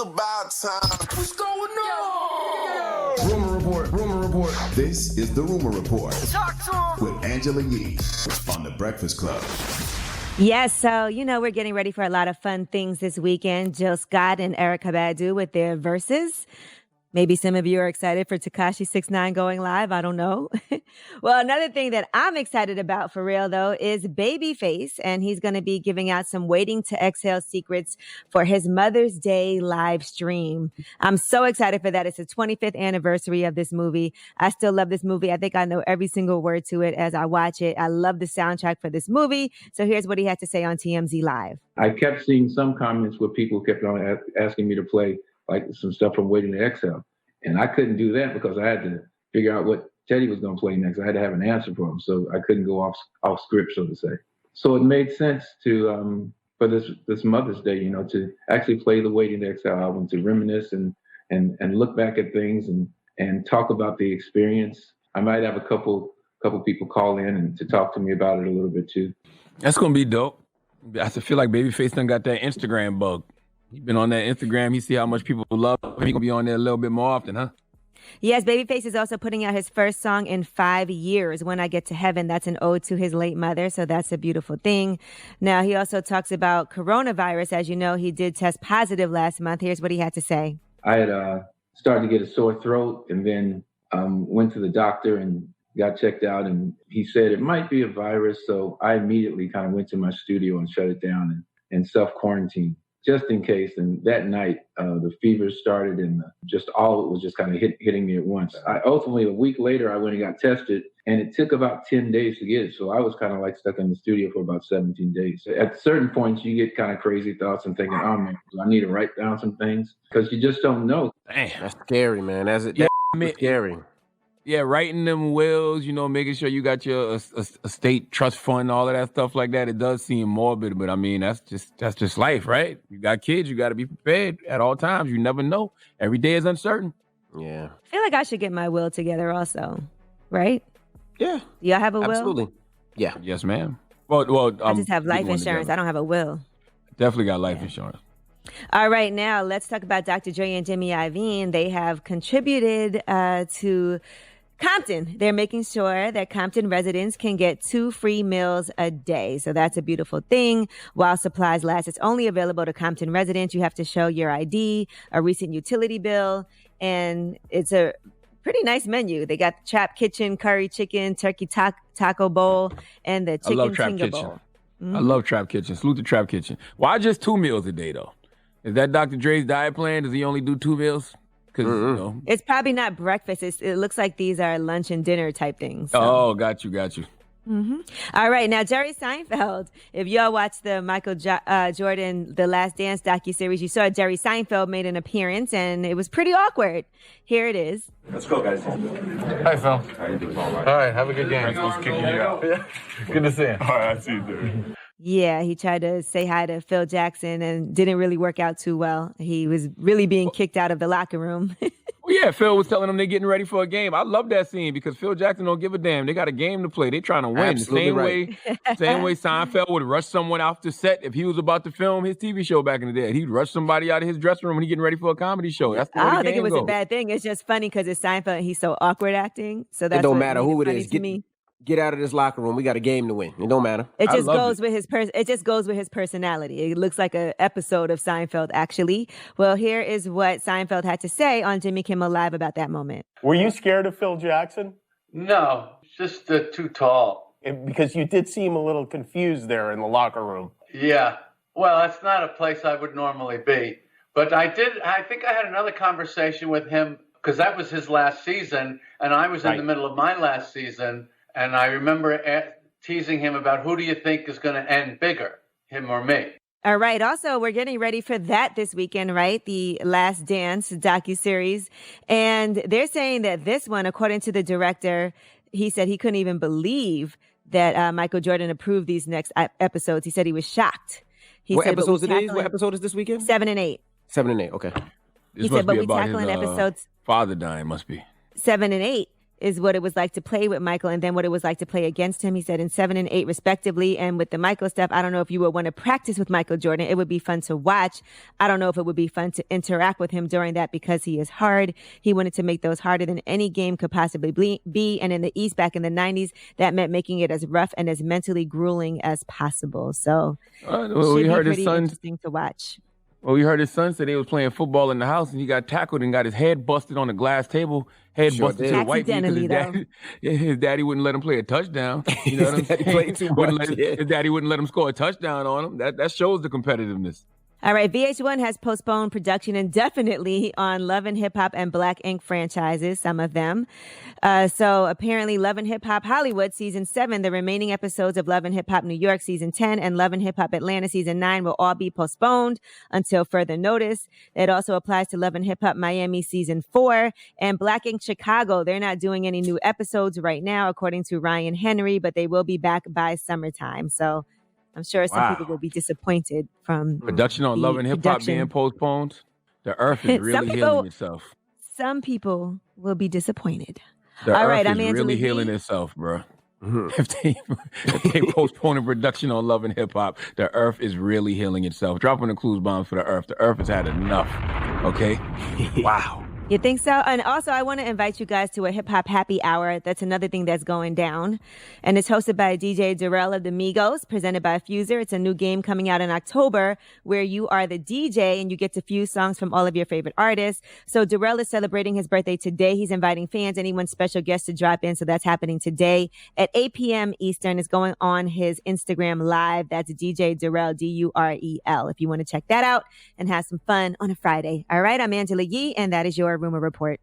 about time. What's going on? Rumor report, rumor report. This is the Rumor Report Talk to him. with Angela Yee on The Breakfast Club. Yes, so, we're getting ready for a lot of fun things this weekend. Jill Scott and Erykah Badu with their verses. Maybe some of you are excited for Tekashi 6ix9ine going live. I don't know. Well, another thing that I'm excited about for real, though, is Babyface. And he's going to be giving out some Waiting to Exhale secrets for his Mother's Day live stream. I'm so excited for that. It's the 25th anniversary of this movie. I still love this movie. I think I know every single word to it as I watch it. I love the soundtrack for this movie. So here's what he had to say on TMZ Live. I kept seeing some comments where people kept on asking me to play like some stuff from Waiting to Exhale. And I couldn't do that because I had to figure out what Teddy was going to play next. I had to have an answer for him. So I couldn't go off script, so to say. So it made sense to, for this Mother's Day, to actually play the Waiting to Exhale album, to reminisce and look back at things and talk about the experience. I might have a couple people call in and to talk to me about it a little bit too. That's going to be dope. I feel like Babyface done got that Instagram bug. He's been on that Instagram. He see how much people love him. He gonna be on there a little bit more often, huh? Yes, Babyface is also putting out his first song in 5 years, When I Get to Heaven. That's an ode to his late mother, so that's a beautiful thing. Now, he also talks about coronavirus. As you know, he did test positive last month. Here's what he had to say. I had started to get a sore throat and then went to the doctor and got checked out. And he said it might be a virus, so I immediately kind of went to my studio and shut it down and self-quarantined, just in case. And that night, the fever started and just all of it was just kind of hitting me at once. Ultimately, a week later, I went and got tested, and it took about 10 days to get it. So I was kind of like stuck in the studio for about 17 days. At certain points, you get kind of crazy thoughts and thinking, oh man, do I need to write down some things? Because you just don't know. Damn. That's scary, man. That's scary. Yeah, writing them wills, making sure you got your estate trust fund, all of that stuff like that. It does seem morbid, but I mean, that's just life, right? You got kids, you got to be prepared at all times. You never know. Every day is uncertain. Yeah. I feel like I should get my will together also, right? Yeah. Do y'all have a will? Absolutely. Yeah. Yes, ma'am. Well, I just have life insurance. I don't have a will. Definitely got life insurance. All right, now let's talk about Dr. Dre and Jimmy Iovine. They have contributed to Compton. They're making sure that Compton residents can get 2 free meals a day. So that's a beautiful thing. While supplies last, it's only available to Compton residents. You have to show your ID, a recent utility bill, and it's a pretty nice menu. They got the Trap Kitchen, curry chicken, turkey taco bowl, and the chicken tinga bowl. I love Trap Kitchen. Salute to Trap Kitchen. Why just 2 meals a day, though? Is that Dr. Dre's diet plan? Does he only do 2 meals? Because it's probably not breakfast. It looks like these are lunch and dinner type things. So. Oh, got you. All right, now Jerry Seinfeld. If y'all watched the Michael Jordan The Last Dance docuseries, you saw Jerry Seinfeld made an appearance, and it was pretty awkward. Here it is. Let's go, guys. Hi, Phil. How you doing? All right, have a good game. Who's kicking you out? Yeah. Good to see you. All right, I see you there. Yeah, he tried to say hi to Phil Jackson and didn't really work out too well. He was really being kicked out of the locker room. Well, yeah, Phil was telling them they're getting ready for a game. I love that scene because Phil Jackson don't give a damn. They got a game to play. They're trying to win. Absolutely Same way Seinfeld would rush someone off the set if he was about to film his TV show back in the day. He'd rush somebody out of his dressing room when he's getting ready for a comedy show. That's the way I the don't think game it was goes. a bad thing. It's just funny because it's Seinfeld and he's so awkward acting. So that's It don't what matter made who it funny is. to me. Get out of this locker room. We got a game to win. It don't matter. It I just loved goes with his it just goes with his personality. It looks like an episode of Seinfeld, actually. Well, here is what Seinfeld had to say on Jimmy Kimmel Live about that moment. Were you scared of Phil Jackson? No, just too tall. Because you did seem a little confused there in the locker room. Yeah. Well, that's not a place I would normally be. But I think I had another conversation with him because that was his last season, and I was in the middle of my last season, and I remember teasing him about who do you think is going to end bigger, him or me? All right. Also, we're getting ready for that this weekend, right? The Last Dance docuseries. And they're saying that this one, according to the director, he said he couldn't even believe that Michael Jordan approved these next episodes. He said he was shocked. What episodes it is? What episode is this weekend? 7 and 8. 7 and 8, okay. This He must said, but be we about tackling his, episodes father dying, must be. 7 and 8 is what it was like to play with Michael and then what it was like to play against him. He said in 7 and 8 respectively. And with the Michael stuff, I don't know if you would want to practice with Michael Jordan. It would be fun to watch. I don't know if it would be fun to interact with him during that because he is hard. He wanted to make those harder than any game could possibly be. And in the East back in the 90s, that meant making it as rough and as mentally grueling as possible. So we heard his son interesting to watch. Well, we heard his son said he was playing football in the house and he got tackled and got his head busted on a glass table. Head busted to the white meat because his daddy wouldn't let him play a touchdown. You know what I'm saying? His daddy wouldn't let him score a touchdown on him. That shows the competitiveness. All right, VH1 has postponed production indefinitely on Love and Hip Hop and Black Ink franchises, some of them. So apparently Love and Hip Hop Hollywood Season 7, the remaining episodes of Love and Hip Hop New York Season 10 and Love and Hip Hop Atlanta Season 9 will all be postponed until further notice. It also applies to Love and Hip Hop Miami Season 4 and Black Ink Chicago. They're not doing any new episodes right now, according to Ryan Henry, but they will be back by summertime. So I'm sure some people will be disappointed from production on Love and Hip Hop being postponed. The earth is really healing itself. Some people will be disappointed. The earth is really healing itself, bro. If they postponing production on Love and Hip Hop, the earth is really healing itself. Dropping the clues bombs for the earth. The earth has had enough. Okay? Wow. You think so? And also, I want to invite you guys to a hip hop happy hour. That's another thing that's going down. And it's hosted by DJ Darrell of the Migos, presented by Fuser. It's a new game coming out in October where you are the DJ and you get to fuse songs from all of your favorite artists. So Darrell is celebrating his birthday today. He's inviting fans, anyone special guests to drop in. So that's happening today at 8 p.m. Eastern. It's going on his Instagram Live. That's DJ Darrell, D-U-R-E-L. If you want to check that out and have some fun on a Friday. All right, I'm Angela Yee, and that is your Rumor Report.